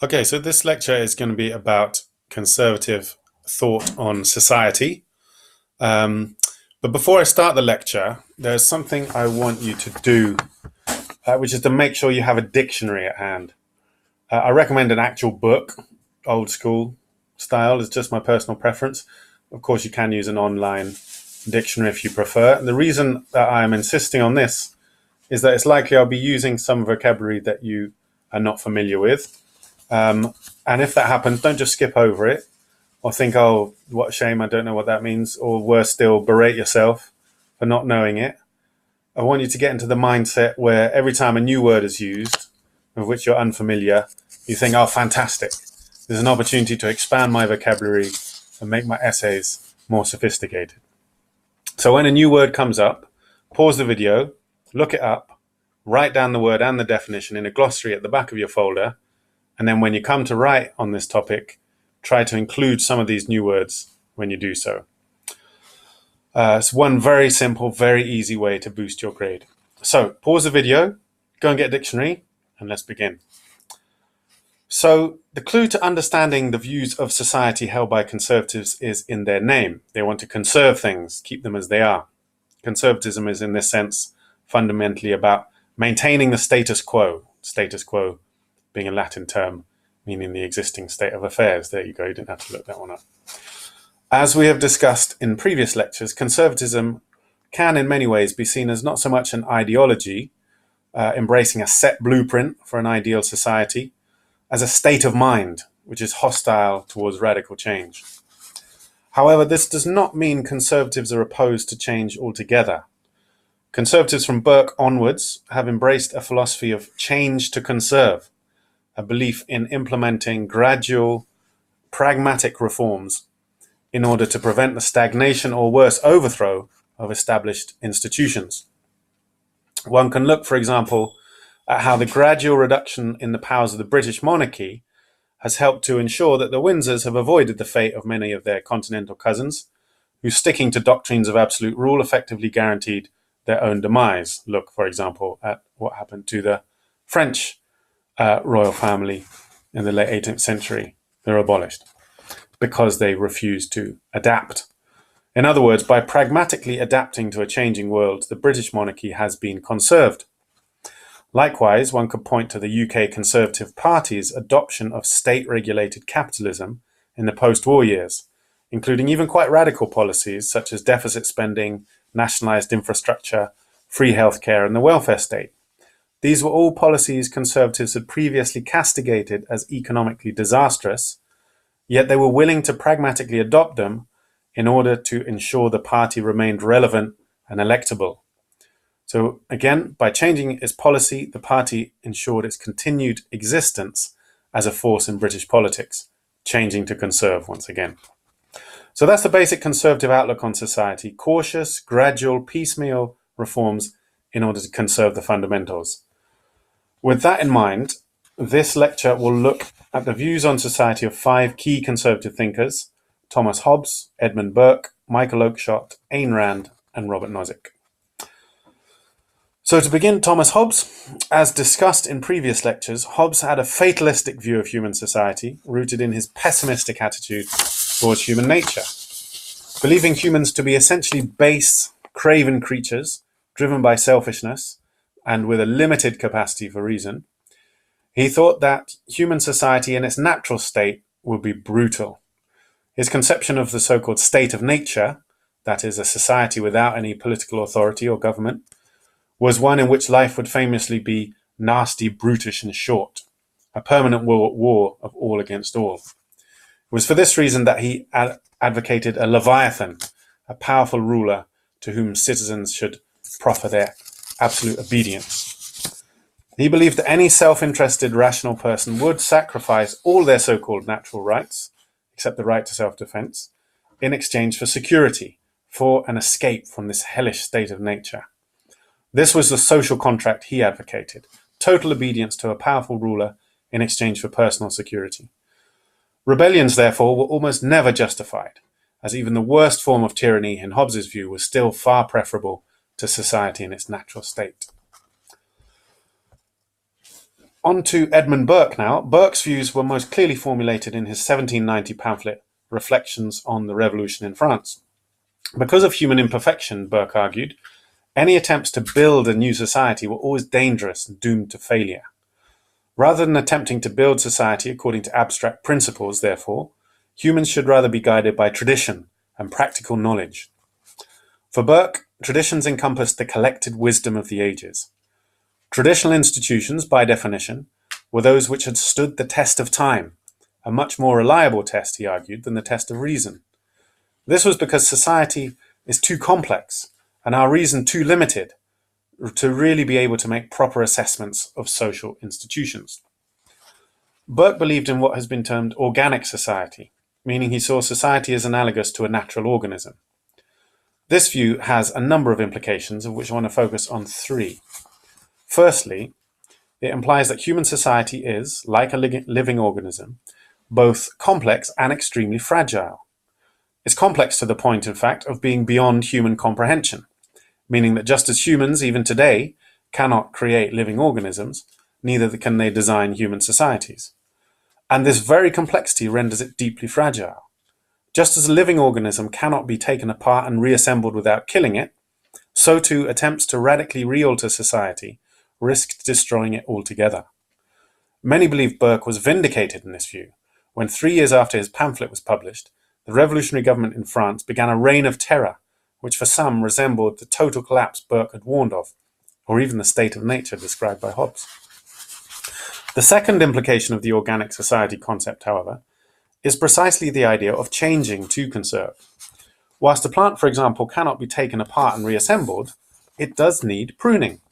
Okay, so this lecture is going to be about conservative thought on society. Um, but before I start the lecture, there's something I want you to do, which is to make sure you have a dictionary at hand. I recommend an actual book, old school style, is just my personal preference. Of course, you can use an online dictionary if you prefer. And the reason that I'm insisting on this is that it's likely I'll be using some vocabulary that you are not familiar with. And if that happens, don't just skip over it or think, oh, what a shame, I don't know what that means, or worse still, berate yourself for not knowing it. I want you to get into the mindset where every time a new word is used, of which you're unfamiliar, you think, oh, fantastic. There's an opportunity to expand my vocabulary and make my essays more sophisticated. So when a new word comes up, pause the video, look it up, write down the word and the definition in a glossary at the back of your folder. And then when you come to write on this topic, try to include some of these new words when you do so. It's one very simple, very easy way to boost your grade. So pause the video, go and get a dictionary, and let's begin. So the clue to understanding the views of society held by conservatives is in their name. They want to conserve things, keep them as they are. Conservatism is in this sense fundamentally about maintaining the status quo being a Latin term meaning the existing state of affairs. There you go, you didn't have to look that one up. As we have discussed in previous lectures, conservatism can in many ways be seen as not so much an ideology, embracing a set blueprint for an ideal society, as a state of mind, which is hostile towards radical change. However, this does not mean conservatives are opposed to change altogether. Conservatives from Burke onwards have embraced a philosophy of change to conserve, a belief in implementing gradual, pragmatic reforms in order to prevent the stagnation or worse, overthrow of established institutions. One can look, for example, at how the gradual reduction in the powers of the British monarchy has helped to ensure that the Windsors have avoided the fate of many of their continental cousins, who, sticking to doctrines of absolute rule, effectively guaranteed their own demise. Look, for example, at what happened to the French royal family in the late 18th century. They're abolished because they refused to adapt. In other words, by pragmatically adapting to a changing world, the British monarchy has been conserved. Likewise, one could point to the UK Conservative Party's adoption of state-regulated capitalism in the post-war years, including even quite radical policies such as deficit spending, nationalised infrastructure, free healthcare, and the welfare state. These were all policies conservatives had previously castigated as economically disastrous, yet they were willing to pragmatically adopt them in order to ensure the party remained relevant and electable. So again, by changing its policy, the party ensured its continued existence as a force in British politics, changing to conserve once again. So that's the basic conservative outlook on society: cautious, gradual, piecemeal reforms in order to conserve the fundamentals. With that in mind, this lecture will look at the views on society of 5 key conservative thinkers: Thomas Hobbes, Edmund Burke, Michael Oakeshott, Ayn Rand, and Robert Nozick. So to begin, Thomas Hobbes. As discussed in previous lectures, Hobbes had a fatalistic view of human society, rooted in his pessimistic attitude towards human nature. Believing humans to be essentially base, craven creatures, driven by selfishness, and with a limited capacity for reason, he thought that human society in its natural state would be brutal. His conception of the so-called state of nature, that is, a society without any political authority or government, was one in which life would famously be nasty, brutish, and short, a permanent war of all against all. It was for this reason that he advocated a Leviathan, a powerful ruler to whom citizens should proffer their absolute obedience. He believed that any self-interested, rational person would sacrifice all their so-called natural rights, except the right to self-defense, in exchange for security, for an escape from this hellish state of nature. This was the social contract he advocated: total obedience to a powerful ruler in exchange for personal security. Rebellions, therefore, were almost never justified, as even the worst form of tyranny, in Hobbes's view, was still far preferable to society in its natural state. On to Edmund Burke now. Burke's views were most clearly formulated in his 1790 pamphlet, Reflections on the Revolution in France. Because of human imperfection, Burke argued, any attempts to build a new society were always dangerous and doomed to failure. Rather than attempting to build society according to abstract principles, therefore, humans should rather be guided by tradition and practical knowledge. For Burke, traditions encompassed the collected wisdom of the ages. Traditional institutions, by definition, were those which had stood the test of time, a much more reliable test, he argued, than the test of reason. This was because society is too complex and our reason too limited to really be able to make proper assessments of social institutions. Burke believed in what has been termed organic society, meaning he saw society as analogous to a natural organism. This view has a number of implications, of which I want to focus on three. Firstly, it implies that human society is, like a living organism, both complex and extremely fragile. It's complex to the point, in fact, of being beyond human comprehension, meaning that just as humans, even today, cannot create living organisms, neither can they design human societies. And this very complexity renders it deeply fragile. Just as a living organism cannot be taken apart and reassembled without killing it, so too attempts to radically re-alter society risked destroying it altogether. Many believe Burke was vindicated in this view when 3 years after his pamphlet was published, the revolutionary government in France began a reign of terror, which for some resembled the total collapse Burke had warned of, or even the state of nature described by Hobbes. The second implication of the organic society concept, however, is precisely the idea of changing to conserve. Whilst a plant, for example, cannot be taken apart and reassembled, it does need pruning.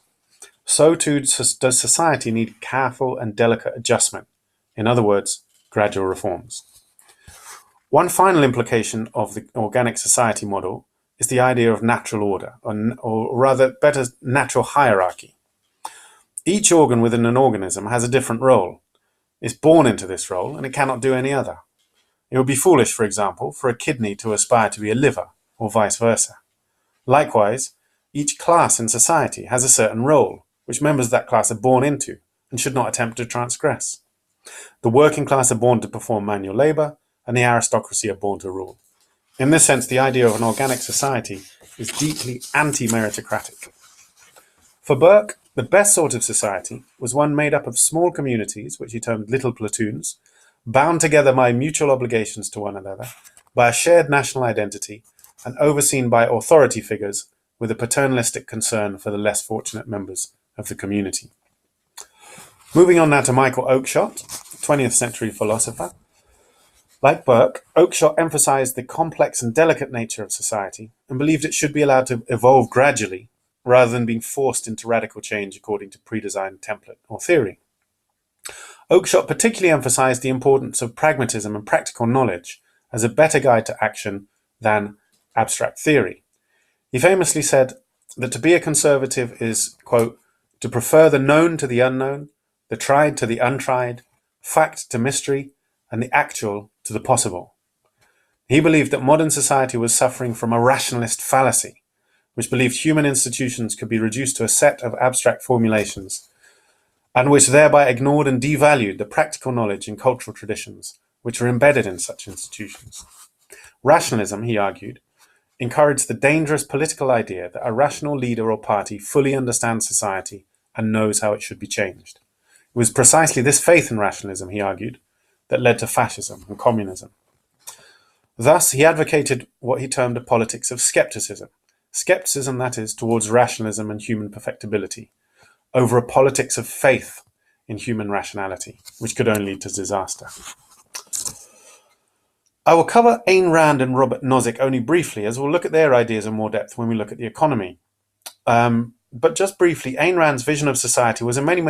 So too does society need careful and delicate adjustment. In other words, gradual reforms. One final implication of the organic society model is the idea of natural order, or rather, better, natural hierarchy. Each organ within an organism has a different role. It's born into this role, and it cannot do any other. It would be foolish, for example, for a kidney to aspire to be a liver, or vice versa. Likewise, each class in society has a certain role, which members of that class are born into, and should not attempt to transgress. The working class are born to perform manual labour, and the aristocracy are born to rule. In this sense, the idea of an organic society is deeply anti-meritocratic. For Burke, the best sort of society was one made up of small communities, which he termed little platoons, bound together by mutual obligations to one another, by a shared national identity, and overseen by authority figures with a paternalistic concern for the less fortunate members of the community. Moving on now to Michael Oakeshott, 20th century philosopher. Like Burke, Oakeshott emphasized the complex and delicate nature of society and believed it should be allowed to evolve gradually rather than being forced into radical change according to predesigned template or theory. Oakeshott particularly emphasized the importance of pragmatism and practical knowledge as a better guide to action than abstract theory. He famously said that to be a conservative is, quote, to prefer the known to the unknown, the tried to the untried, fact to mystery, and the actual to the possible. He believed that modern society was suffering from a rationalist fallacy, which believed human institutions could be reduced to a set of abstract formulations, and which thereby ignored and devalued the practical knowledge and cultural traditions which are embedded in such institutions. Rationalism, he argued, encouraged the dangerous political idea that a rational leader or party fully understands society and knows how it should be changed. It was precisely this faith in rationalism, he argued, that led to fascism and communism. Thus, he advocated what he termed a politics of scepticism. Scepticism, that is, towards rationalism and human perfectibility, over a politics of faith in human rationality, which could only lead to disaster. I will cover Ayn Rand and Robert Nozick only briefly, as we'll look at their ideas in more depth when we look at the economy. But just briefly, Ayn Rand's vision of society was in many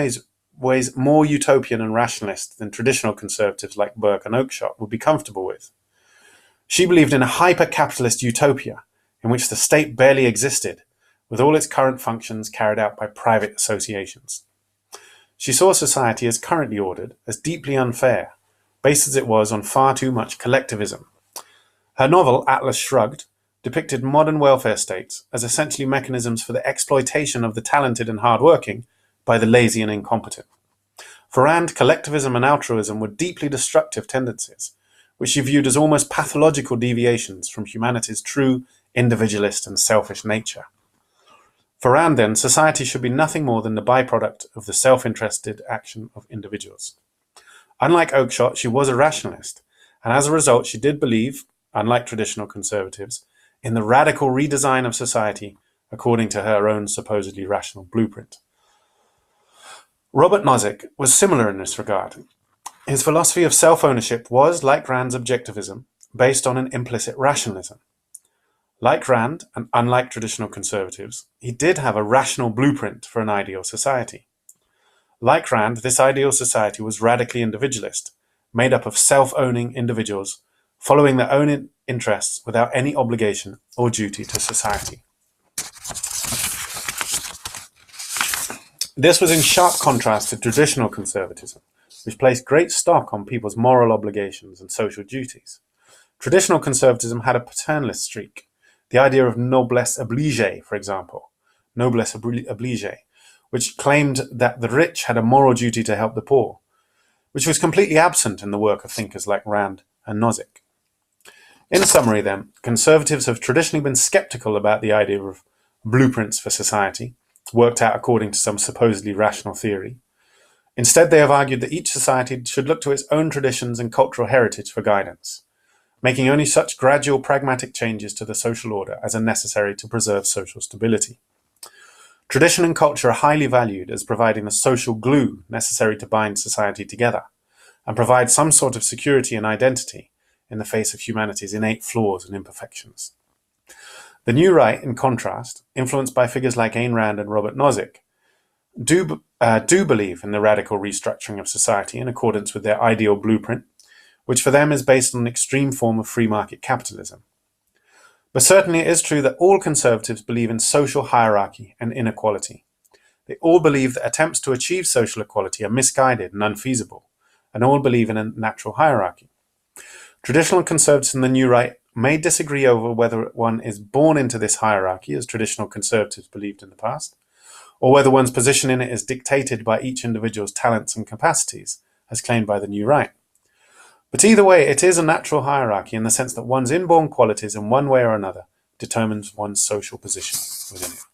ways more utopian and rationalist than traditional conservatives like Burke and Oakeshott would be comfortable with. She believed in a hyper-capitalist utopia in which the state barely existed, with all its current functions carried out by private associations. She saw society as currently ordered as deeply unfair, based as it was on far too much collectivism. Her novel, Atlas Shrugged, depicted modern welfare states as essentially mechanisms for the exploitation of the talented and hardworking by the lazy and incompetent. For Rand, collectivism and altruism were deeply destructive tendencies, which she viewed as almost pathological deviations from humanity's true individualist and selfish nature. For Rand, then, society should be nothing more than the byproduct of the self-interested action of individuals. Unlike Oakeshott, she was a rationalist, and as a result she did believe, unlike traditional conservatives, in the radical redesign of society according to her own supposedly rational blueprint. Robert Nozick was similar in this regard. His philosophy of self-ownership was, like Rand's objectivism, based on an implicit rationalism. Like Rand, and unlike traditional conservatives, he did have a rational blueprint for an ideal society. Like Rand, this ideal society was radically individualist, made up of self-owning individuals, following their own interests without any obligation or duty to society. This was in sharp contrast to traditional conservatism, which placed great stock on people's moral obligations and social duties. Traditional conservatism had a paternalist streak, the idea of noblesse oblige, for example, noblesse oblige, which claimed that the rich had a moral duty to help the poor, which was completely absent in the work of thinkers like Rand and Nozick. In summary, then, conservatives have traditionally been skeptical about the idea of blueprints for society, worked out according to some supposedly rational theory. Instead, they have argued that each society should look to its own traditions and cultural heritage for guidance, making only such gradual pragmatic changes to the social order as are necessary to preserve social stability. Tradition and culture are highly valued as providing the social glue necessary to bind society together and provide some sort of security and identity in the face of humanity's innate flaws and imperfections. The New Right, in contrast, influenced by figures like Ayn Rand and Robert Nozick, do believe in the radical restructuring of society in accordance with their ideal blueprint, which for them is based on an extreme form of free market capitalism. But certainly it is true that all conservatives believe in social hierarchy and inequality. They all believe that attempts to achieve social equality are misguided and unfeasible, and all believe in a natural hierarchy. Traditional conservatives in the New Right may disagree over whether one is born into this hierarchy, as traditional conservatives believed in the past, or whether one's position in it is dictated by each individual's talents and capacities, as claimed by the New Right. But either way, it is a natural hierarchy in the sense that one's inborn qualities in one way or another determines one's social position within it.